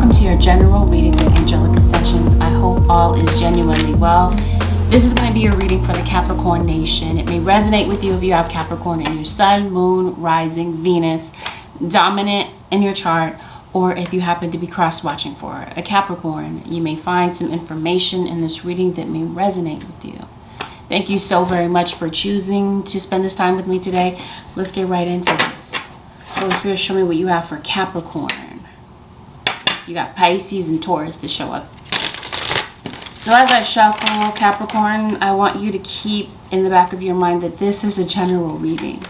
welcome to your general reading with Angelic Ascensions. I hope all is genuinely well. This is going to be a reading for the Capricorn nation. It may resonate with you if you have Capricorn in your sun, moon, rising, Venus, dominant in your chart, or if you happen to be cross-watching for a Capricorn. You may find some information in this reading that may resonate with you. Thank you so very much for choosing to spend this time with me today. Let's get right into this. Holy Spirit, show me what you have for Capricorn. You got Pisces and Taurus to show up. So as I shuffle Capricorn, I want you to keep in the back of your mind that this is a general reading.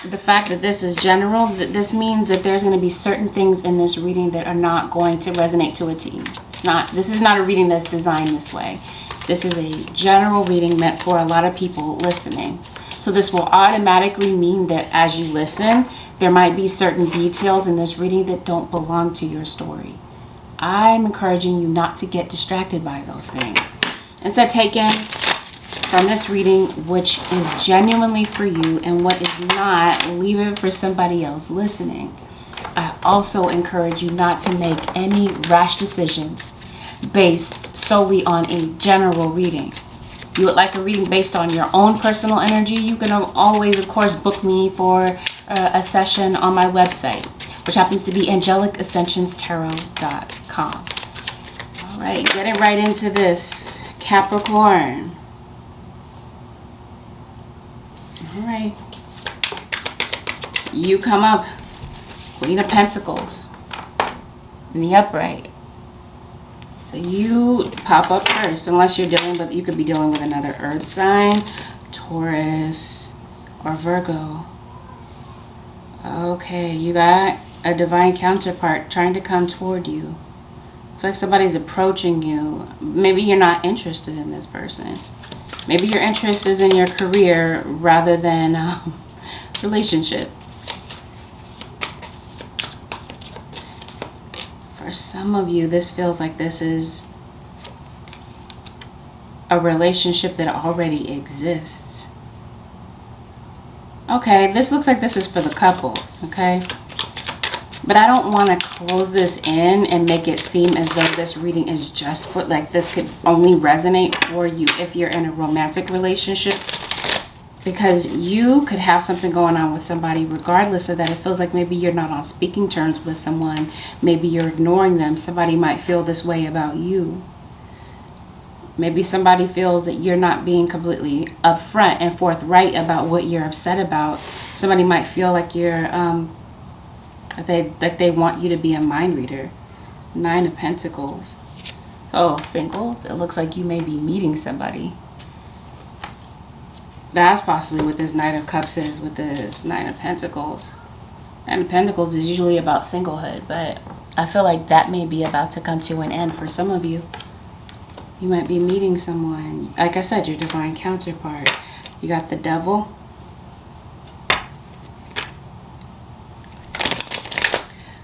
The fact that this is general, this means that there's going to be certain things in this reading that are not going to resonate to a T. This is not a reading that's designed this way. This is a general reading meant for a lot of people listening. So this will automatically mean that as you listen, there might be certain details in this reading that don't belong to your story. I'm encouraging you not to get distracted by those things. Instead, take in from this reading which is genuinely for you, and what is not, leave it for somebody else listening. I also encourage you not to make any rash decisions based solely on a general reading. You would like a reading based on your own personal energy, you can always, of course, book me for a session on my website, which happens to be AngelicAscensionsTarot.com. All right, getting right into this. Capricorn. All right. You come up. Queen of Pentacles. In the upright. So you pop up first, unless you're dealing with, you could be dealing with another earth sign, Taurus, or Virgo. Okay, you got a divine counterpart trying to come toward you. It's like somebody's approaching you. Maybe you're not interested in this person. Maybe your interest is in your career rather than relationship. For some of you, this feels like this is a relationship that already exists. Okay, this looks like this is for the couples, okay? But I don't want to close this in and make it seem as though this reading is just for, like, this could only resonate for you if you're in a romantic relationship. Because you could have something going on with somebody regardless of that. It feels like maybe you're not on speaking terms with someone. Maybe you're ignoring them. Somebody might feel this way about you. Maybe somebody feels that you're not being completely upfront and forthright about what you're upset about. Somebody might feel like you're, they want you to be a mind reader. 9 of Pentacles. Oh, singles. It looks like you may be meeting somebody. That's possibly what this Knight of Cups is with this 9 of Pentacles. 9 of Pentacles is usually about singlehood, but I feel like that may be about to come to an end for some of you. You might be meeting someone. Like I said, your divine counterpart. You got the Devil.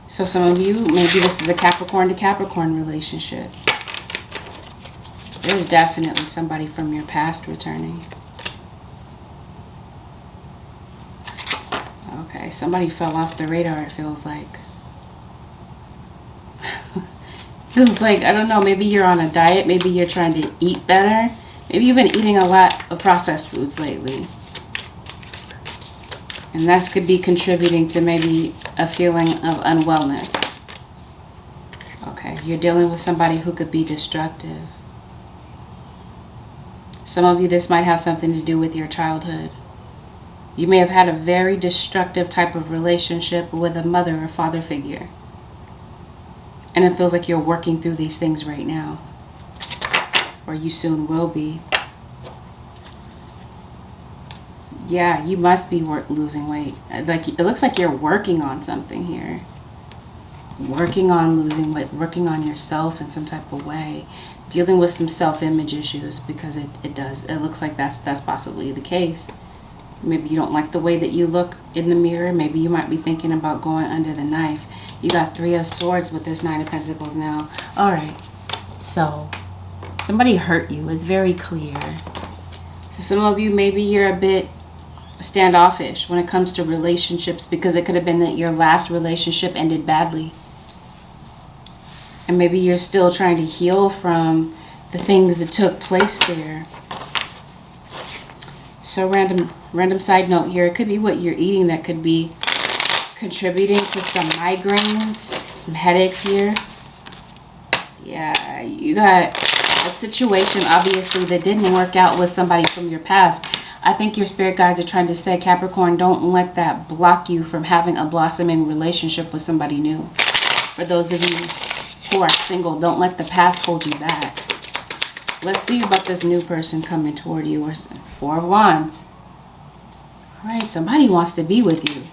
So some of you, maybe this is a Capricorn to Capricorn relationship. There's definitely somebody from your past returning. Okay, somebody fell off the radar, it feels like. Feels like, I don't know, maybe you're on a diet, maybe you're trying to eat better. Maybe you've been eating a lot of processed foods lately. And this could be contributing to maybe a feeling of unwellness. Okay, you're dealing with somebody who could be destructive. Some of you, this might have something to do with your childhood. You may have had a very destructive type of relationship with a mother or father figure. And it feels like you're working through these things right now. Or you soon will be. Yeah, you must be losing weight. Like, it looks like you're working on something here. Working on losing weight, working on yourself in some type of way. Dealing with some self-image issues, because it looks like that's possibly the case. Maybe you don't like the way that you look in the mirror. Maybe you might be thinking about going under the knife. You got 3 of Swords with this 9 of Pentacles now. All right. So somebody hurt you. It's very clear. So some of you, maybe you're a bit standoffish when it comes to relationships, because it could have been that your last relationship ended badly. And maybe you're still trying to heal from the things that took place there. So random side note here, it could be what you're eating that could be contributing to some migraines, some headaches here. Yeah, you got a situation obviously that didn't work out with somebody from your past. I think your spirit guides are trying to say, Capricorn, don't let that block you from having a blossoming relationship with somebody new. For those of you who are single, don't let the past hold you back. Let's see about this new person coming toward you. Or Four of Wands. All right, somebody wants to be with you.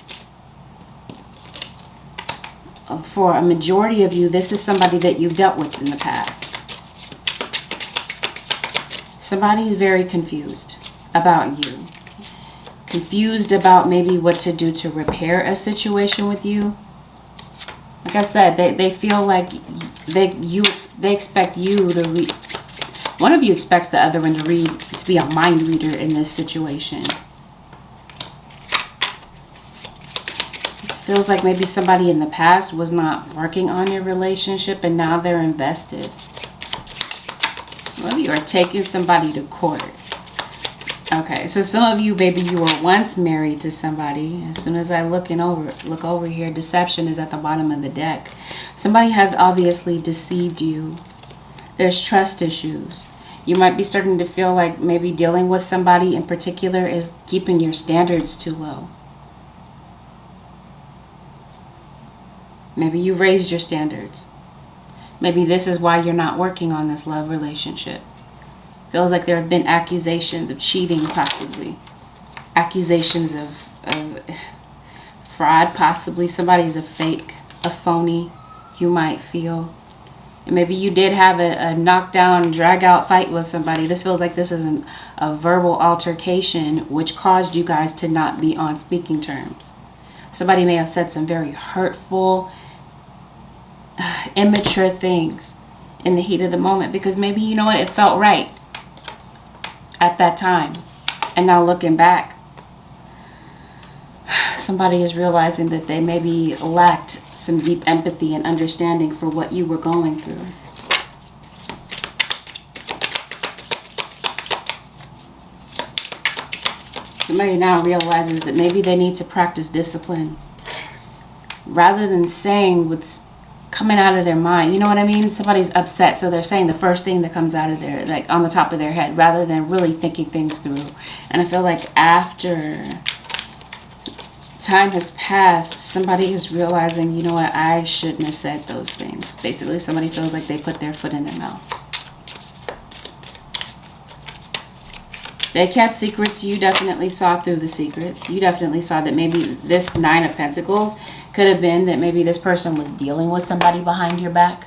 For a majority of you, this is somebody that you've dealt with in the past. Somebody's very confused about you. Confused about maybe what to do to repair a situation with you. Like I said, they feel like they expect you to read. One of you expects the other one to be a mind reader in this situation. It feels like maybe somebody in the past was not working on your relationship and now they're invested. Some of you are taking somebody to court. Okay, so some of you, maybe you were once married to somebody. As soon as I look over here, deception is at the bottom of the deck. Somebody has obviously deceived you. There's trust issues. You might be starting to feel like maybe dealing with somebody in particular is keeping your standards too low. Maybe you've raised your standards. Maybe this is why you're not working on this love relationship. Feels like there have been accusations of cheating, possibly. Accusations of fraud, possibly. Somebody's a fake, a phony, you might feel. And maybe you did have a knockdown, drag-out fight with somebody. This feels like this is a verbal altercation which caused you guys to not be on speaking terms. Somebody may have said some very hurtful, immature things in the heat of the moment because maybe, you know what, it felt right at that time. And now looking back, somebody is realizing that they maybe lacked some deep empathy and understanding for what you were going through. Somebody now realizes that maybe they need to practice discipline rather than saying what's coming out of their mind. You know what I mean? Somebody's upset, so they're saying the first thing that comes out of their, like on the top of their head, rather than really thinking things through. And I feel like after time has passed, somebody is realizing, you know what, I shouldn't have said those things. Basically, somebody feels like they put their foot in their mouth. They kept secrets. You definitely saw through the secrets. You definitely saw that maybe this Nine of Pentacles could have been that maybe this person was dealing with somebody behind your back.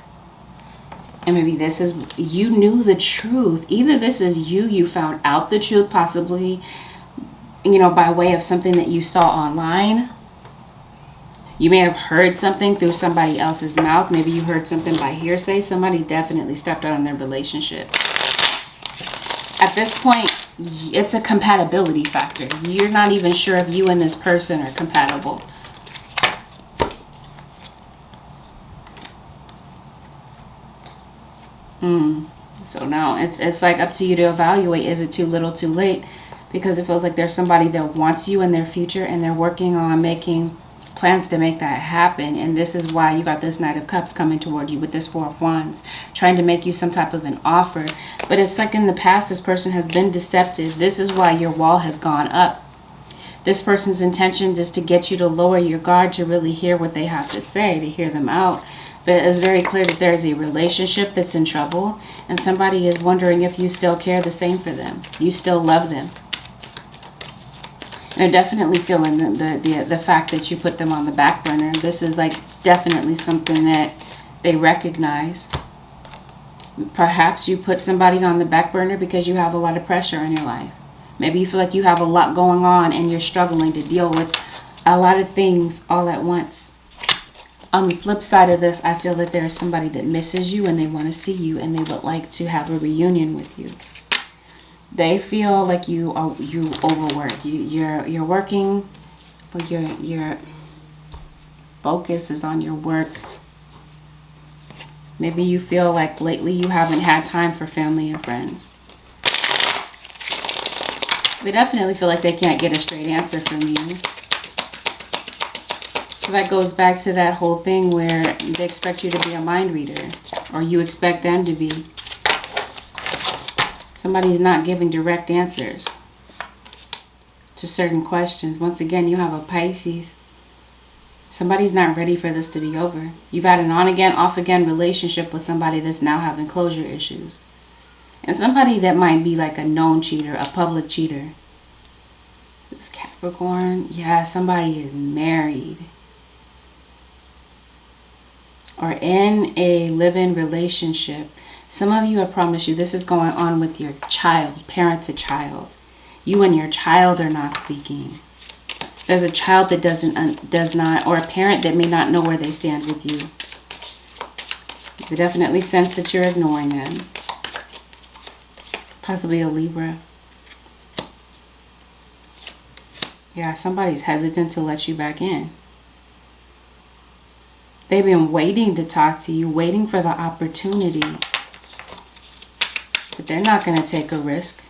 And maybe this is, you knew the truth. Either this is you found out the truth, possibly, you know, by way of something that you saw online. You may have heard something through somebody else's mouth. Maybe you heard something by hearsay. Somebody definitely stepped out on their relationship. At this point, it's a compatibility factor. You're not even sure if you and this person are compatible. So now it's like up to you to evaluate. Is it too little, too late? Because it feels like there's somebody that wants you in their future and they're working on making plans to make that happen. And this is why you got this Knight of Cups coming toward you with this Four of Wands, trying to make you some type of an offer. But it's like in the past, this person has been deceptive. This is why your wall has gone up. This person's intention is to get you to lower your guard, to really hear what they have to say, to hear them out. But it's very clear that there's a relationship that's in trouble, and somebody is wondering if you still care the same for them. You still love them. They're definitely feeling the fact that you put them on the back burner. This is like definitely something that they recognize. Perhaps you put somebody on the back burner because you have a lot of pressure in your life. Maybe you feel like you have a lot going on and you're struggling to deal with a lot of things all at once. On the flip side of this, I feel that there is somebody that misses you and they want to see you and they would like to have a reunion with you. They feel like you overwork. You're working, but your focus is on your work. Maybe you feel like lately you haven't had time for family and friends. They definitely feel like they can't get a straight answer from you. So that goes back to that whole thing where they expect you to be a mind reader, or you expect them to be. Somebody's not giving direct answers to certain questions. Once again, you have a Pisces. Somebody's not ready for this to be over. You've had an on-again, off-again relationship with somebody that's now having closure issues. And somebody that might be like a known cheater, a public cheater. This Capricorn, yeah, somebody is married. Or in a live-in relationship. Some of you, I promise you, this is going on with your child, parent to child. You and your child are not speaking. There's a child that does not, or a parent that may not know where they stand with you. They definitely sense that you're ignoring them. Possibly a Libra. Yeah, somebody's hesitant to let you back in. They've been waiting to talk to you, waiting for the opportunity. But they're not going to take a risk.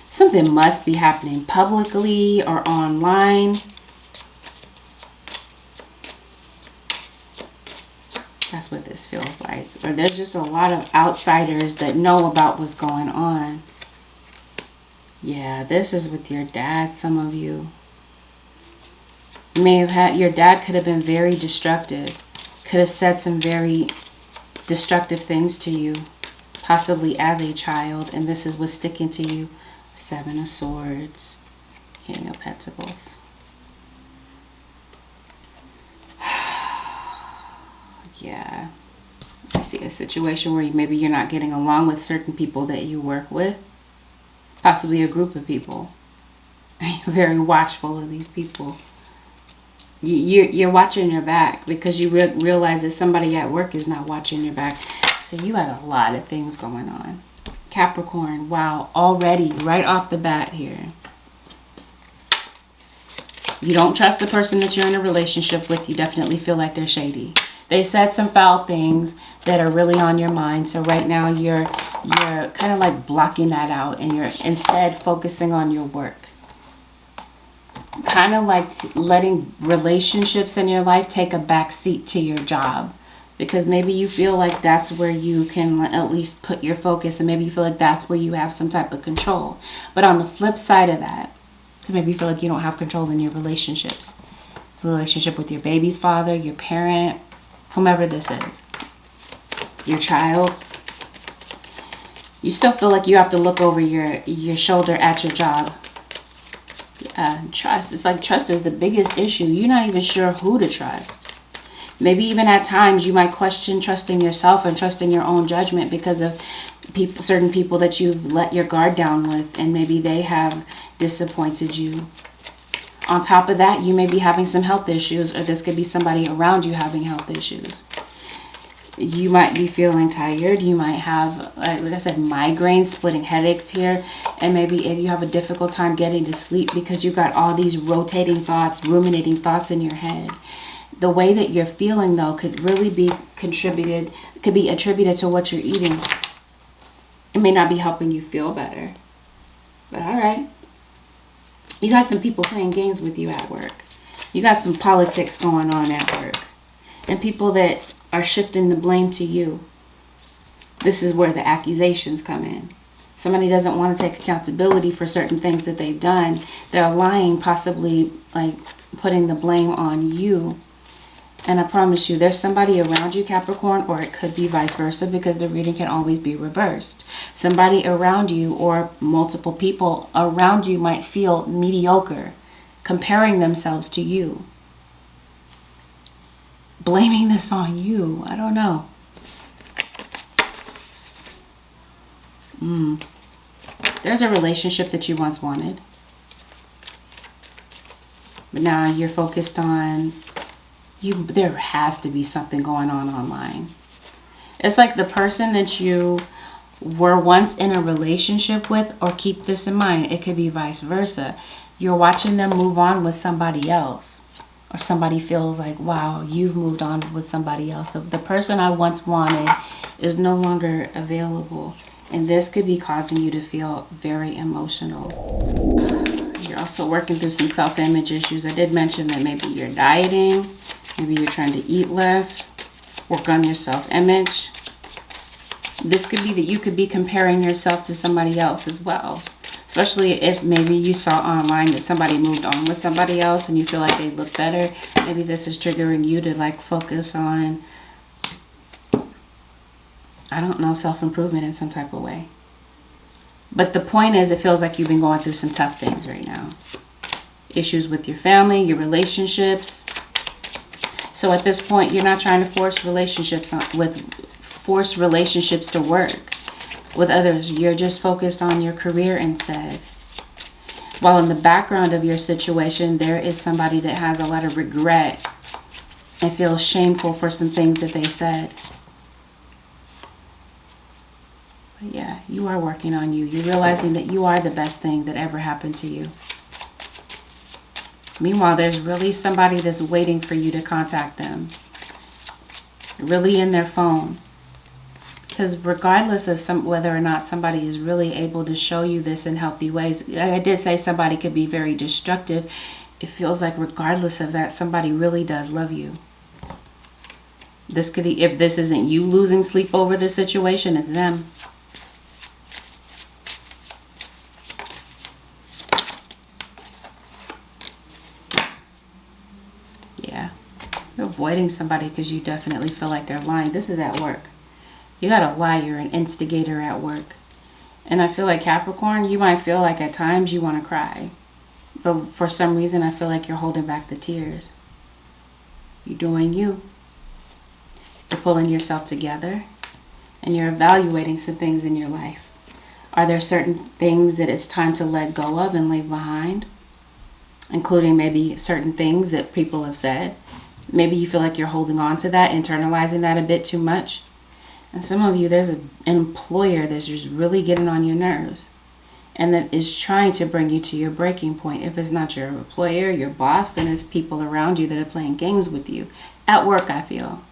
Something must be happening publicly or online. That's what this feels like. Or there's just a lot of outsiders that know about what's going on. Yeah, this is with your dad, some of you. You may have had, your dad could have been very destructive. Could have said some very destructive things to you. Possibly as a child. And this is what's sticking to you. 7 of Swords. King of Pentacles. Yeah. I see a situation where maybe you're not getting along with certain people that you work with. Possibly a group of people. You're very watchful of these people. You're watching your back because you realize that somebody at work is not watching your back. So you had a lot of things going on. Capricorn, wow, already right off the bat here. You don't trust the person that you're in a relationship with. You definitely feel like they're shady. They said some foul things that are really on your mind. So right now you're kind of like blocking that out and you're instead focusing on your work. Kind of like letting relationships in your life take a back seat to your job. Because maybe you feel like that's where you can at least put your focus. And maybe you feel like that's where you have some type of control. But on the flip side of that, so maybe you feel like you don't have control in your relationships. Relationship with your baby's father, your parent, whomever this is. Your child. You still feel like you have to look over your shoulder at your job. Trust. It's like trust is the biggest issue. You're not even sure who to trust. Maybe even at times you might question trusting yourself and trusting your own judgment because of certain people that you've let your guard down with, and maybe they have disappointed you. On top of that, you may be having some health issues, or this could be somebody around you having health issues. You might be feeling tired. You might have, like I said, migraines, splitting headaches here. And maybe you have a difficult time getting to sleep because you've got all these rotating thoughts, ruminating thoughts in your head. The way that you're feeling, though, could really be attributed to what you're eating. It may not be helping you feel better. But all right. You got some people playing games with you at work. You got some politics going on at work. And people that are shifting the blame to you. This is where the accusations come in. Somebody doesn't want to take accountability for certain things that they've done. They're lying, possibly like putting the blame on you. And I promise you, there's somebody around you, Capricorn, or it could be vice versa because the reading can always be reversed. Somebody around you or multiple people around you might feel mediocre, comparing themselves to you. Blaming this on you. I don't know. There's a relationship that you once wanted. But now you're focused on there has to be something going on online. It's like the person that you were once in a relationship with, or keep this in mind, it could be vice versa. You're watching them move on with somebody else. or somebody feels like, wow, you've moved on with somebody else. The person I once wanted is no longer available. And this could be causing you to feel very emotional. You're also working through some self-image issues. I did mention that maybe you're dieting. Maybe you're trying to eat less. Work on your self-image. This could be that you could be comparing yourself to somebody else as well. Especially if maybe you saw online that somebody moved on with somebody else and you feel like they look better. Maybe this is triggering you to like focus on, I don't know, self-improvement in some type of way. But the point is, it feels like you've been going through some tough things right now. Issues with your family, your relationships. So at this point, you're not trying to force relationships to work with others. You're just focused on your career instead. While in the background of your situation, there is somebody that has a lot of regret and feels shameful for some things that they said. But yeah, you are working on you. You're realizing that you are the best thing that ever happened to you. Meanwhile, there's really somebody that's waiting for you to contact them. Really in their phone. Because regardless of whether or not somebody is really able to show you this in healthy ways, I did say somebody could be very destructive. It feels like regardless of that, somebody really does love you. This could be, if this isn't you losing sleep over this situation, it's them. Yeah. You're avoiding somebody because you definitely feel like they're lying. This is at work. You got a liar, an instigator at work. And I feel like Capricorn, you might feel like at times you want to cry. But for some reason, I feel like you're holding back the tears. You're doing you. You're pulling yourself together. And you're evaluating some things in your life. Are there certain things that it's time to let go of and leave behind? Including maybe certain things that people have said. Maybe you feel like you're holding on to that, internalizing that a bit too much. And some of you, there's an employer that's just really getting on your nerves and that is trying to bring you to your breaking point. If it's not your employer, your boss, then it's people around you that are playing games with you. At work, I feel.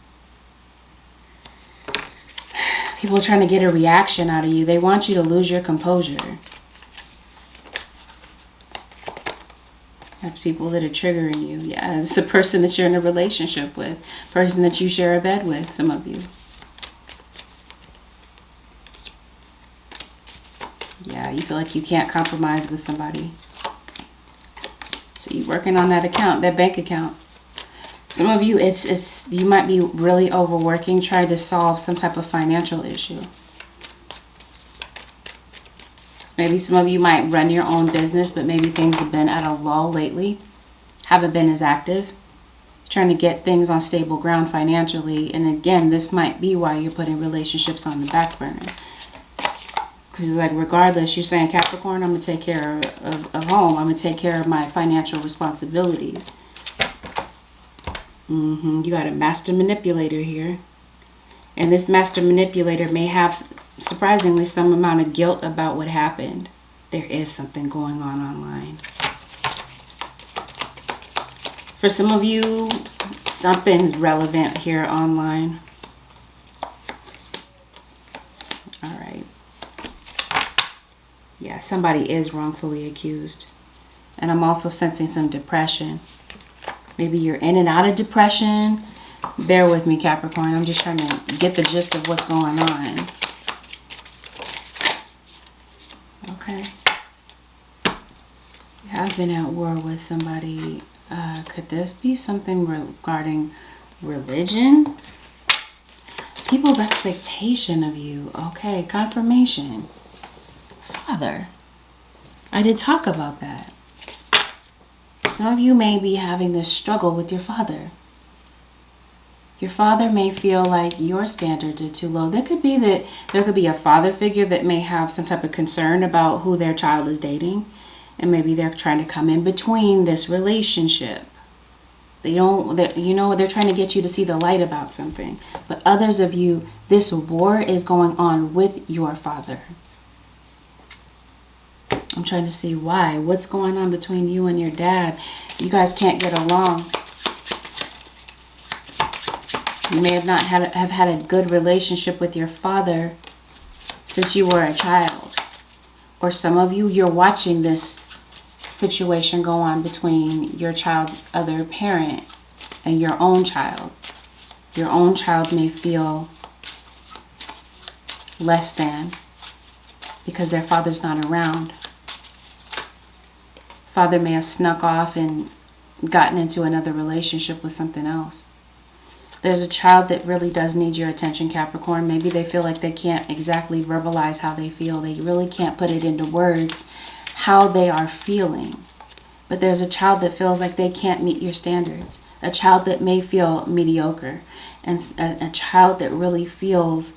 People are trying to get a reaction out of you. They want you to lose your composure. That's people that are triggering you. Yeah, it's the person that you're in a relationship with. Person that you share a bed with, some of you. Yeah, you feel like you can't compromise with somebody. So you're working on that account, that bank account. Some of you, you might be really overworking, trying to solve some type of financial issue. So maybe some of you might run your own business, but maybe things have been at a lull lately. Haven't been as active. Trying to get things on stable ground financially. And again, this might be why you're putting relationships on the back burner. Because it's like, regardless, you're saying, Capricorn, I'm going to take care of home. I'm going to take care of my financial responsibilities. You got a master manipulator here. And this master manipulator may have, surprisingly, some amount of guilt about what happened. There is something going on online. For some of you, something's relevant here online. All right. Yeah, somebody is wrongfully accused. And I'm also sensing some depression. Maybe you're in and out of depression. Bear with me, Capricorn. I'm just trying to get the gist of what's going on. Okay. You have been at war with somebody. Could this be something regarding religion? People's expectation of you. Okay, confirmation. Father. I did talk about that. Some of you may be having this struggle with your father. Your father may feel like your standards are too low. There could be a father figure that may have some type of concern about who their child is dating. And maybe they're trying to come in between this relationship. They're trying to get you to see the light about something. But others of you, this war is going on with your father. I'm trying to see why. What's going on between you and your dad? You guys can't get along. You may have not have had a good relationship with your father since you were a child. Or some of you, you're watching this situation go on between your child's other parent and your own child. Your own child may feel less than because their father's not around. Father may have snuck off and gotten into another relationship with something else. There's a child that really does need your attention, Capricorn. Maybe they feel like they can't exactly verbalize how they feel. They really can't put it into words how they are feeling. But there's a child that feels like they can't meet your standards. A child that may feel mediocre. And a child that really feels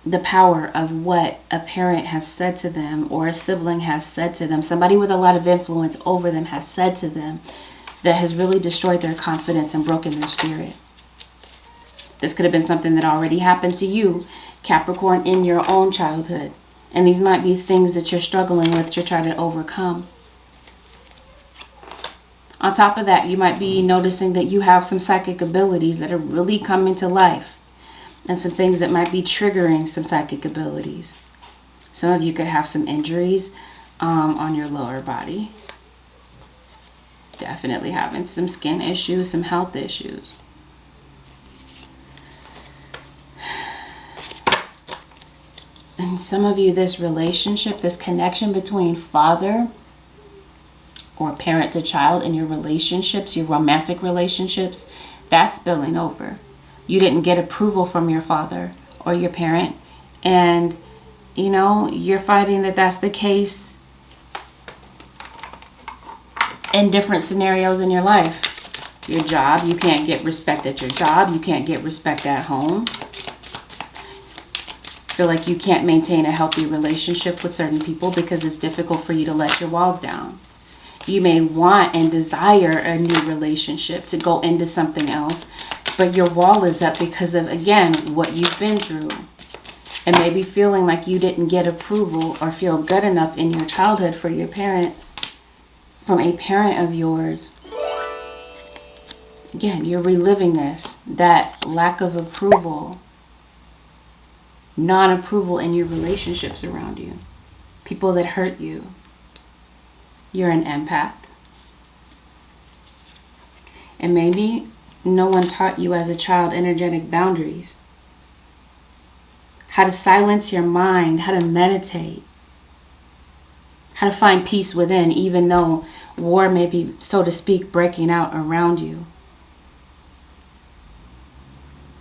the power of what a parent has said to them or a sibling has said to them. Somebody with a lot of influence over them has said to them that has really destroyed their confidence and broken their spirit. This could have been something that already happened to you, Capricorn, in your own childhood. And these might be things that you're struggling with to try to overcome. On top of that, you might be noticing that you have some psychic abilities that are really coming to life. And some things that might be triggering some psychic abilities. Some of you could have some injuries on your lower body. Definitely having some skin issues, some health issues. And some of you, this relationship, this connection between father or parent to child in your relationships, your romantic relationships, that's spilling over. You didn't get approval from your father or your parent. And, you know, you're finding that that's the case in different scenarios in your life. Your job, you can't get respect at your job. You can't get respect at home. Feel like you can't maintain a healthy relationship with certain people because it's difficult for you to let your walls down. You may want and desire a new relationship to go into something else, but your wall is up because of, again, what you've been through. And maybe feeling like you didn't get approval or feel good enough in your childhood for your parents, from a parent of yours. Again, you're reliving this, that lack of approval, non-approval in your relationships around you. People that hurt you. You're an empath. And maybe no one taught you as a child energetic boundaries. How to silence your mind, how to meditate. How to find peace within, even though war may be, so to speak, breaking out around you.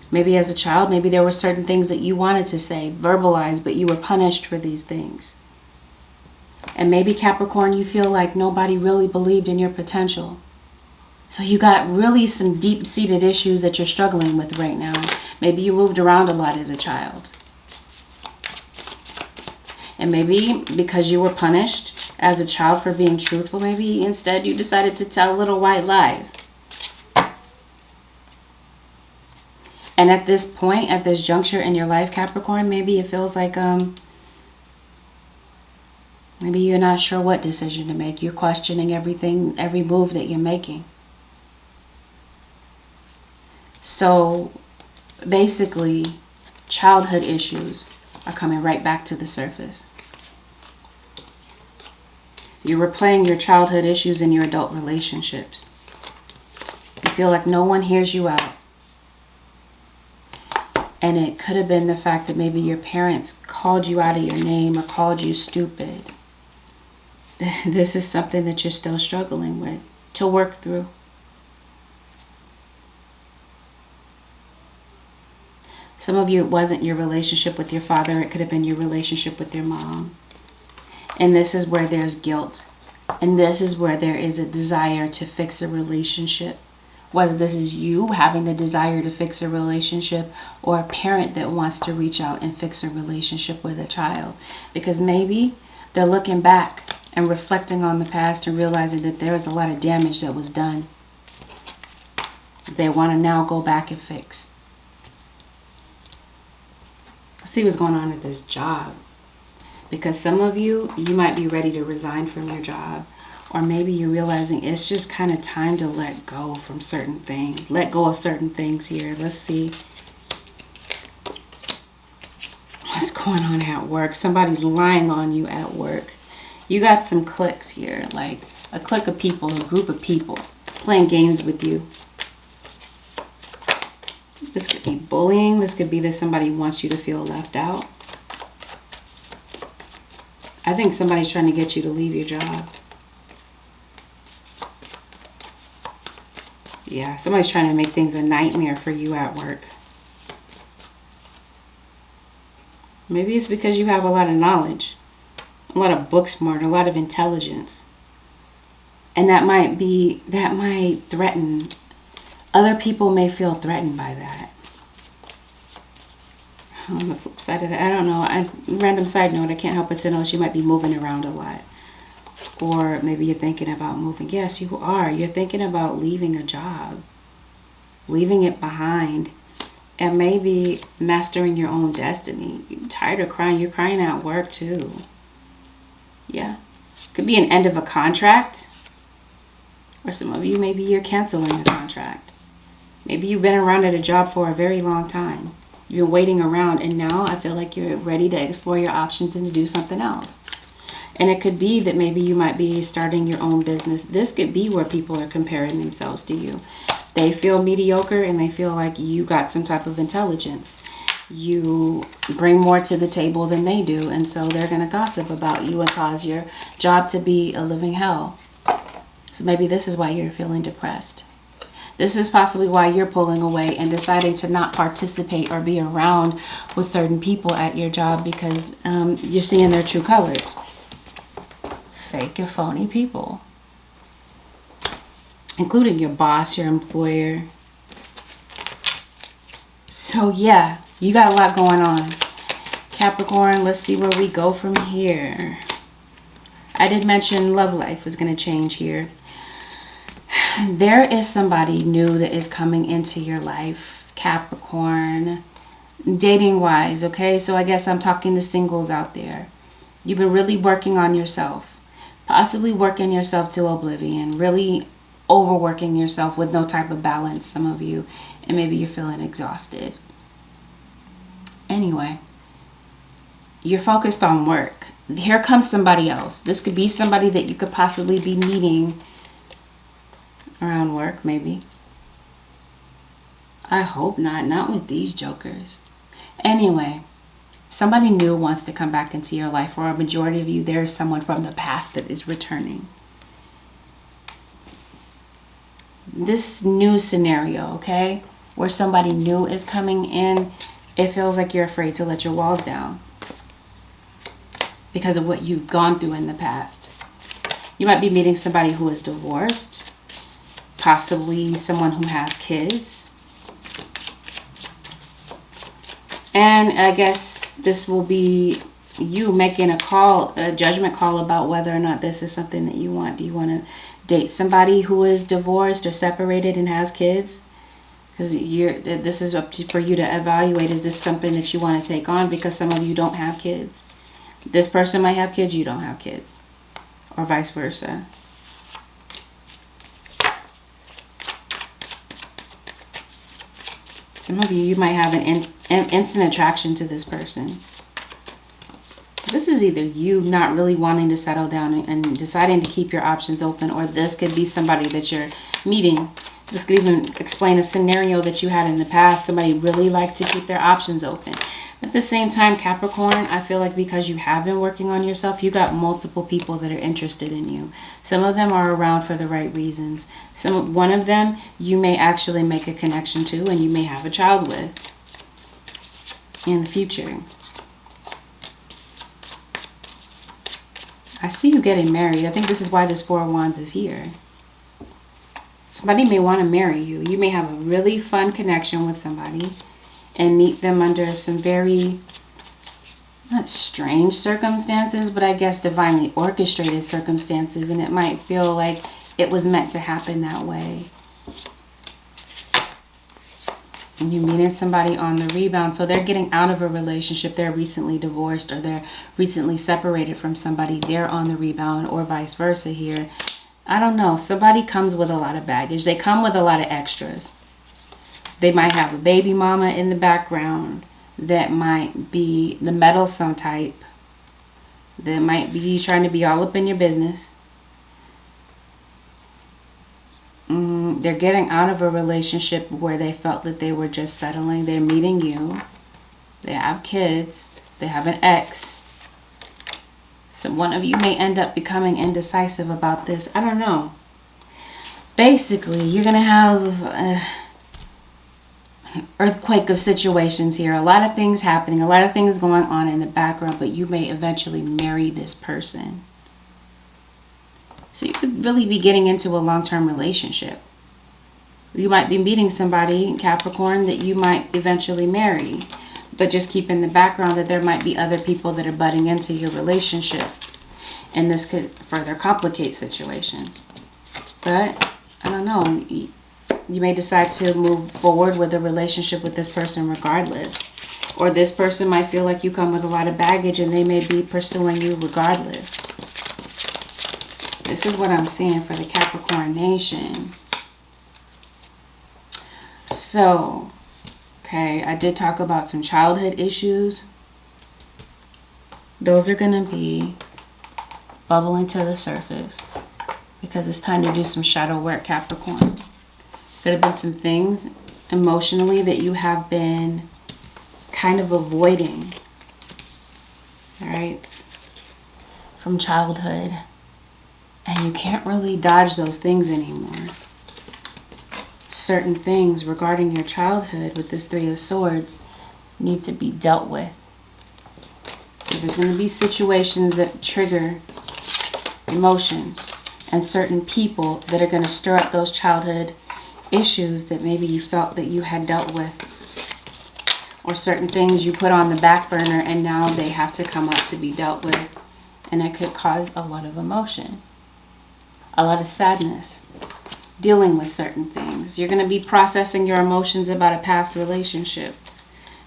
Maybe as a child, maybe there were certain things that you wanted to say, verbalize, but you were punished for these things. And maybe, Capricorn, you feel like nobody really believed in your potential. So you got really some deep-seated issues that you're struggling with right now. Maybe you moved around a lot as a child. And maybe because you were punished as a child for being truthful, maybe instead you decided to tell little white lies. And at this point, at this juncture in your life, Capricorn, maybe it feels like maybe you're not sure what decision to make. You're questioning everything, every move that you're making. So basically, childhood issues are coming right back to the surface. You're replaying your childhood issues in your adult relationships. You feel like no one hears you out. And it could have been the fact that maybe your parents called you out of your name or called you stupid. This is something that you're still struggling with to work through. Some of you, it wasn't your relationship with your father. It could have been your relationship with your mom. And this is where there's guilt. And this is where there is a desire to fix a relationship. Whether this is you having the desire to fix a relationship or a parent that wants to reach out and fix a relationship with a child. Because maybe they're looking back and reflecting on the past and realizing that there was a lot of damage that was done. They want to now go back and fix. See what's going on at this job. Because some of you, you might be ready to resign from your job. Or maybe you're realizing it's just kind of time to let go from certain things. Let go of certain things here. Let's see going on at work. Somebody's lying on you at work. You got some cliques here, like a clique of people, a group of people playing games with you. This could be bullying. This could be that somebody wants you to feel left out. I think somebody's trying to get you to leave your job. Yeah, somebody's trying to make things a nightmare for you at work. Maybe it's because you have a lot of knowledge, a lot of book smart, a lot of intelligence. And that might threaten. Other people may feel threatened by that. On the flip side of that, I don't know. Random side note, I can't help but to notice you might be moving around a lot. Or maybe you're thinking about moving. Yes, you are. You're thinking about leaving a job. Leaving it behind. And maybe mastering your own destiny. You're tired of crying. You're crying at work too. Yeah. Could be an end of a contract. Or some of you, maybe you're canceling a contract. Maybe you've been around at a job for a very long time. You're waiting around, and now I feel like you're ready to explore your options and to do something else. And it could be that maybe you might be starting your own business. This could be where people are comparing themselves to you. They feel mediocre and they feel like you got some type of intelligence. You bring more to the table than they do, and so they're going to gossip about you and cause your job to be a living hell. So maybe this is why you're feeling depressed. This is possibly why you're pulling away and deciding to not participate or be around with certain people at your job because you're seeing their true colors. Fake and phony people. Including your boss, your employer. So yeah, you got a lot going on. Capricorn, let's see where we go from here. I did mention love life is going to change here. There is somebody new that is coming into your life, Capricorn, dating wise, okay? So I guess I'm talking to singles out there. You've been really working on yourself, possibly working yourself to oblivion, really overworking yourself with no type of balance, some of you, and maybe you're feeling exhausted. Anyway, you're focused on work. Here comes somebody else. This could be somebody that you could possibly be meeting around work, maybe. I hope not with these jokers. Anyway, somebody new wants to come back into your life. For a majority of you, there is someone from the past that is returning. This new scenario, okay, where somebody new is coming in, it feels like you're afraid to let your walls down because of what you've gone through in the past. You might be meeting somebody who is divorced, possibly someone who has kids. And I guess this will be you making a judgment call about whether or not this is something that you want. Do you want to date somebody who is divorced or separated and has kids? Because this is up for you to evaluate. Is this something that you want to take on? Because some of you don't have kids. This person might have kids, you don't have kids. Or vice versa. Some of you might have an instant attraction to this person. This is either you not really wanting to settle down and deciding to keep your options open, or this could be somebody that you're meeting. This could even explain a scenario that you had in the past. Somebody really liked to keep their options open. At the same time, Capricorn, I feel like because you have been working on yourself, you got multiple people that are interested in you. Some of them are around for the right reasons. One of them you may actually make a connection to and you may have a child with in the future. I see you getting married. I think this is why this Four of Wands is here. Somebody may want to marry you. You may have a really fun connection with somebody and meet them under some very, not strange circumstances, but I guess divinely orchestrated circumstances. And it might feel like it was meant to happen that way. And you're meeting somebody on the rebound. So they're getting out of a relationship. They're recently divorced or they're recently separated from somebody. They're on the rebound or vice versa here. I don't know. Somebody comes with a lot of baggage. They come with a lot of extras. They might have a baby mama in the background. that might be the meddlesome type, that might be trying to be all up in your business. They're getting out of a relationship where they felt that they were just settling. They're meeting you. They have kids. They have an ex. So one of you may end up becoming indecisive about this. I don't know. Basically, you're going to have an earthquake of situations here. A lot of things happening. A lot of things going on in the background. But you may eventually marry this person. So you could really be getting into a long-term relationship. You might be meeting somebody, Capricorn, that you might eventually marry. But just keep in the background that there might be other people that are butting into your relationship. And this could further complicate situations. But, I don't know. You may decide to move forward with a relationship with this person regardless. Or this person might feel like you come with a lot of baggage and they may be pursuing you regardless. This is what I'm seeing for the Capricorn nation. So, okay, I did talk about some childhood issues. Those are going to be bubbling to the surface because it's time to do some shadow work, Capricorn. Could have been some things emotionally that you have been kind of avoiding, all right, from childhood. And you can't really dodge those things anymore. Certain things regarding your childhood with this Three of Swords need to be dealt with. So there's going to be situations that trigger emotions and certain people that are going to stir up those childhood issues that maybe you felt that you had dealt with. Or certain things you put on the back burner and now they have to come up to be dealt with. And it could cause a lot of emotion. A lot of sadness. Dealing with certain things. You're going to be processing your emotions about a past relationship.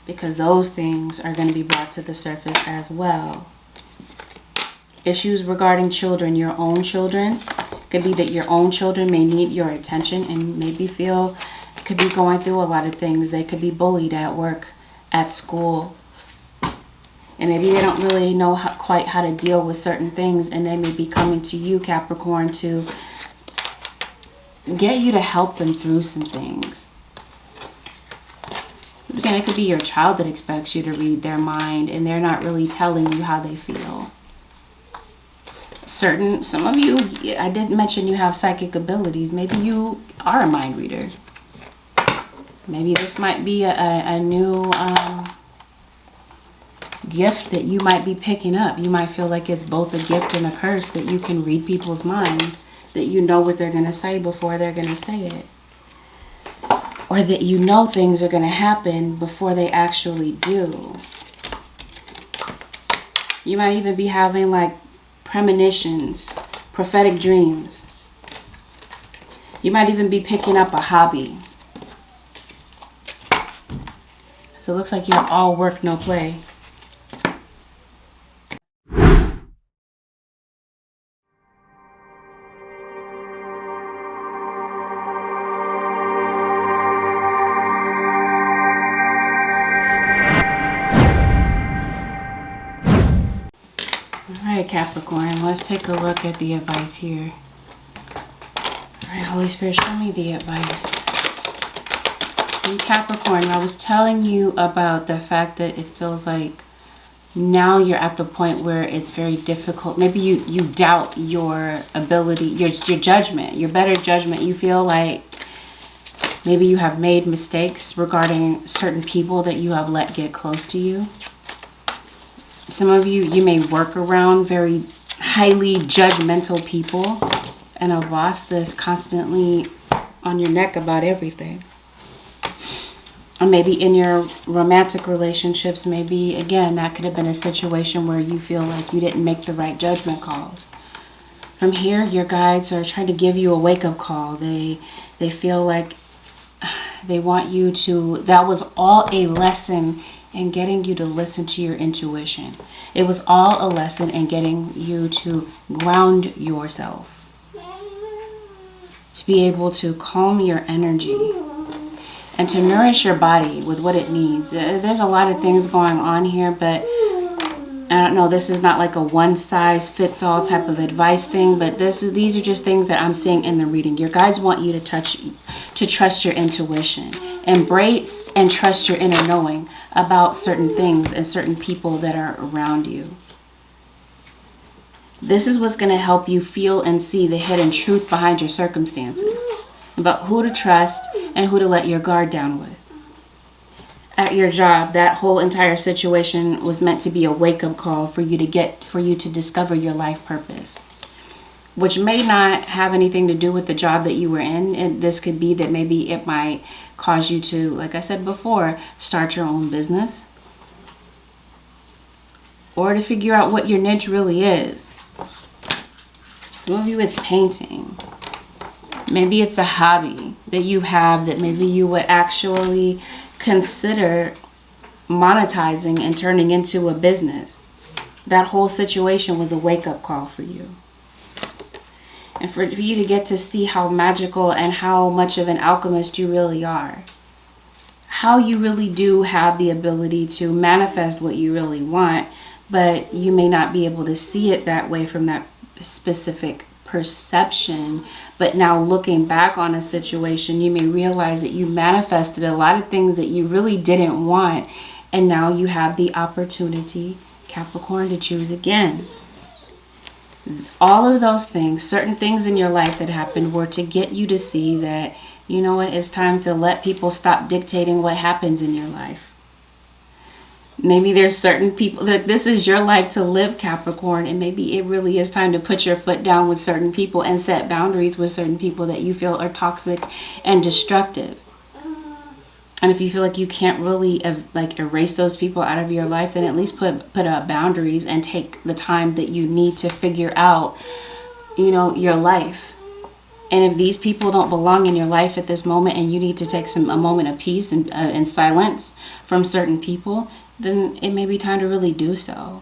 Because those things are going to be brought to the surface as well. Issues regarding children, your own children. Could be that your own children may need your attention and maybe feel, could be going through a lot of things. They could be bullied at work, at school. And maybe they don't really know quite how to deal with certain things. And they may be coming to you, Capricorn, to get you to help them through some things. Because again, it could be your child that expects you to read their mind. And they're not really telling you how they feel. Some of you, I did mention you have psychic abilities. Maybe you are a mind reader. Maybe this might be a new gift that you might be picking up. You might feel like it's both a gift and a curse that you can read people's minds, that you know what they're going to say before they're going to say it. Or that you know things are going to happen before they actually do. You might even be having like premonitions, prophetic dreams. You might even be picking up a hobby. So it looks like you're all work, no play. Capricorn, let's take a look at the advice here. All right, Holy Spirit, show me the advice. And Capricorn, I was telling you about the fact that it feels like now you're at the point where it's very difficult. Maybe you doubt your ability, your judgment, your better judgment. You feel like maybe you have made mistakes regarding certain people that you have let get close to you. Some of you may work around very highly judgmental people, and a boss that's constantly on your neck about everything. Or maybe in your romantic relationships, maybe, again, that could have been a situation where you feel like you didn't make the right judgment calls. From here, your guides are trying to give you a wake-up call. They feel like they want you to, that was all a lesson in getting you to listen to your intuition. It was all a lesson in getting you to ground yourself. To be able to calm your energy. and to nourish your body with what it needs. There's a lot of things going on here, but I don't know, this is not like a one size fits all type of advice thing, but these are just things that I'm seeing in the reading. Your guides want you to trust your intuition, embrace and trust your inner knowing about certain things and certain people that are around you. This is what's going to help you feel and see the hidden truth behind your circumstances, about who to trust and who to let your guard down with. At your job, that whole entire situation was meant to be a wake-up call for you to discover your life purpose, which may not have anything to do with the job that you were in. And this could be that maybe it might cause you to, like I said before, start your own business, or to figure out what your niche really is. Some of you, it's painting. Maybe it's a hobby that you have that maybe you would actually consider monetizing and turning into a business. That whole situation was a wake-up call for you. And for you to get to see how magical and how much of an alchemist you really are. How you really do have the ability to manifest what you really want, but you may not be able to see it that way from that specific perception. But now looking back on a situation, you may realize that you manifested a lot of things that you really didn't want, and now you have the opportunity, Capricorn, to choose again. All of those things, certain things in your life that happened, were to get you to see that, you know what, it's time to let people stop dictating what happens in your life. Maybe there's certain people that this is your life to live, Capricorn, and maybe it really is time to put your foot down with certain people and set boundaries with certain people that you feel are toxic and destructive. And if you feel like you can't really erase those people out of your life, then at least put up boundaries and take the time that you need to figure out, your life. And if these people don't belong in your life at this moment, and you need to take a moment of peace and silence from certain people, then it may be time to really do so.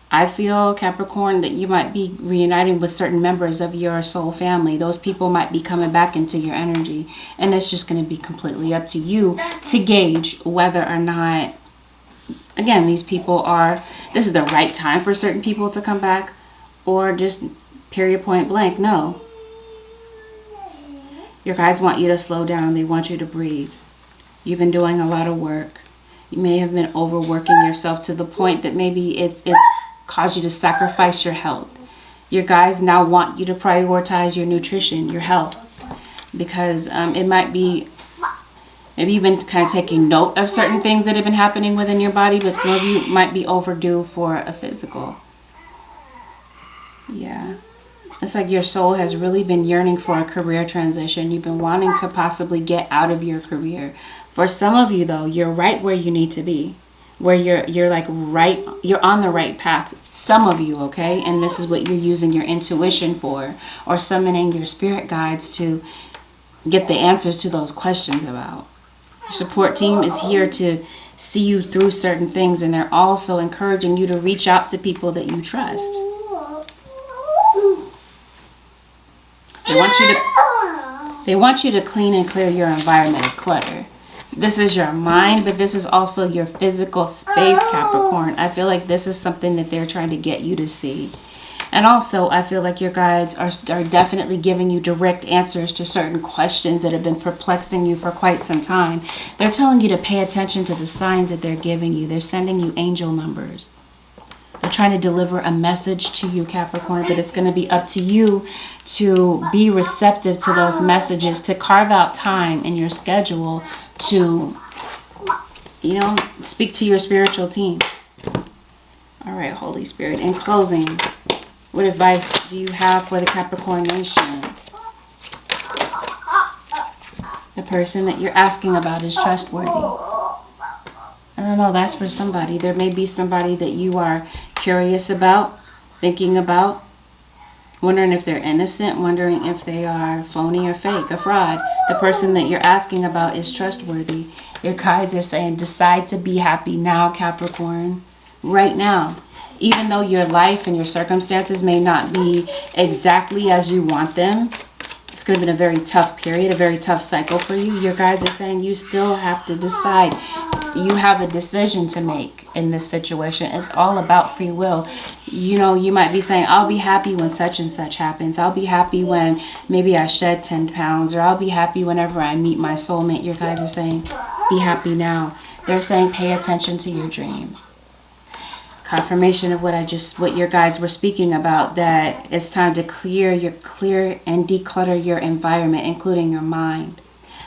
I feel, Capricorn, that you might be reuniting with certain members of your soul family. Those people might be coming back into your energy. And it's just going to be completely up to you to gauge whether or not, again, this is the right time for certain people to come back, or just period, point blank, no. Your guides want you to slow down. They want you to breathe. You've been doing a lot of work. You may have been overworking yourself to the point that maybe it's caused you to sacrifice your health. Your guides now want you to prioritize your nutrition, your health, because it might be, maybe you've been kind of taking note of certain things that have been happening within your body, but some of you might be overdue for a physical. Yeah. It's like your soul has really been yearning for a career transition. You've been wanting to possibly get out of your career. For some of you, though, you're right where you need to be, where you're on the right path. Some of you, okay? And this is what you're using your intuition for, or summoning your spirit guides to get the answers to those questions about. Your support team is here to see you through certain things, and they're also encouraging you to reach out to people that you trust. They want you to clean and clear your environment of clutter. This is your mind, but this is also your physical space, Capricorn. I feel like this is something that they're trying to get you to see. And also, I feel like your guides are definitely giving you direct answers to certain questions that have been perplexing you for quite some time. They're telling you to pay attention to the signs that they're giving you. They're sending you angel numbers. They're trying to deliver a message to you, Capricorn, but it's going to be up to you to be receptive to those messages, to carve out time in your schedule to, speak to your spiritual team. All right, Holy Spirit. In closing, what advice do you have for the Capricorn nation? The person that you're asking about is trustworthy. I don't know, that's for somebody. There may be somebody that you are curious about, thinking about, wondering if they're innocent, wondering if they are phony or fake, a fraud. The person that you're asking about is trustworthy. Your guides are saying, decide to be happy now, Capricorn, right now. Even though your life and your circumstances may not be exactly as you want them, It's going to be a very tough period, a very tough cycle for you. Your guides are saying you still have to decide. You have a decision to make in this situation. It's all about free will. You know, you might be saying, I'll be happy when such and such happens. I'll be happy when maybe I shed 10 pounds, or I'll be happy whenever I meet my soulmate. Your guides are saying, be happy now. They're saying, pay attention to your dreams. Confirmation of what your guides were speaking about, that it's time to clear and declutter your environment, including your mind.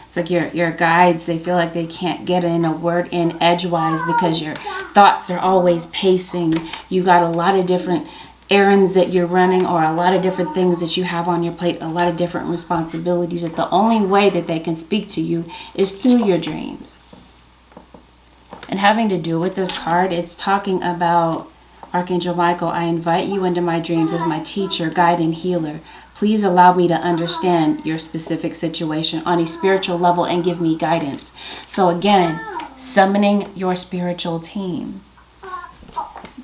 It's like your guides, they feel like they can't get in a word in edgewise because your thoughts are always pacing. You got a lot of different errands that you're running, or a lot of different things that you have on your plate, a lot of different responsibilities, that the only way that they can speak to you is through your dreams. And having to do with this card, it's talking about Archangel Michael, I invite you into my dreams as my teacher, guide, and healer. Please allow me to understand your specific situation on a spiritual level and give me guidance. So again, summoning your spiritual team.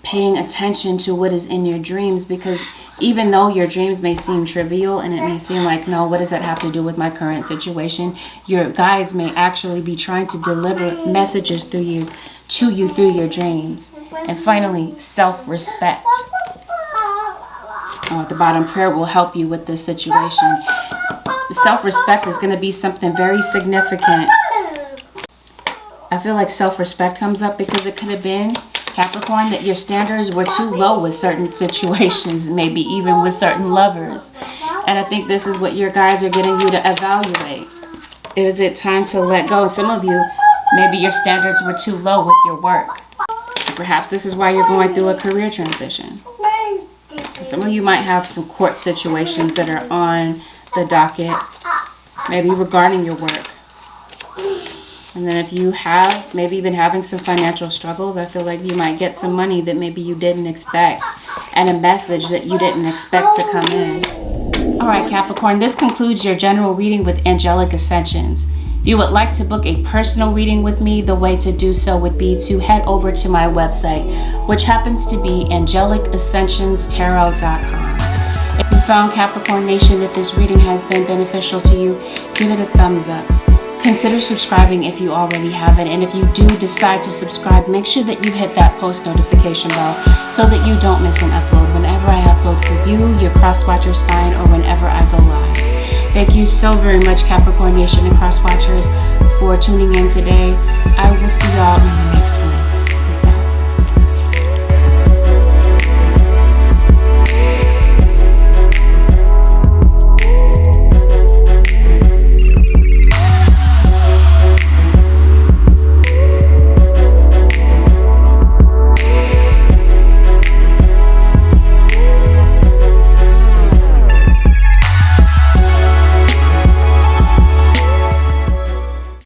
Paying attention to what is in your dreams, because even though your dreams may seem trivial and it may seem like, no, what does that have to do with my current situation? Your guides may actually be trying to deliver messages to you through your dreams. And finally, self-respect. At the bottom, prayer will help you with this situation. Self-respect is going to be something very significant. I feel like self-respect comes up because it could have been, Capricorn, that your standards were too low with certain situations, maybe even with certain lovers. And I think this is what your guides are getting you to evaluate. Is it time to let go? And some of you, maybe your standards were too low with your work. Perhaps this is why you're going through a career transition. Some of you might have some court situations that are on the docket, maybe regarding your work. And then if you have maybe been having some financial struggles, I feel like you might get some money that maybe you didn't expect, and a message that you didn't expect to come in. All right, Capricorn, this concludes your general reading with Angelic Ascensions. If you would like to book a personal reading with me, the way to do so would be to head over to my website, which happens to be AngelicAscensionsTarot.com. If you found, Capricorn Nation, that this reading has been beneficial to you, give it a thumbs up. Consider subscribing if you already haven't, and if you do decide to subscribe, make sure that you hit that post notification bell so that you don't miss an upload whenever I upload for you, your cross-watcher sign, or whenever I go live. Thank you so very much, Capricorn Nation and cross-watchers, for tuning in today. I will see y'all in the next one.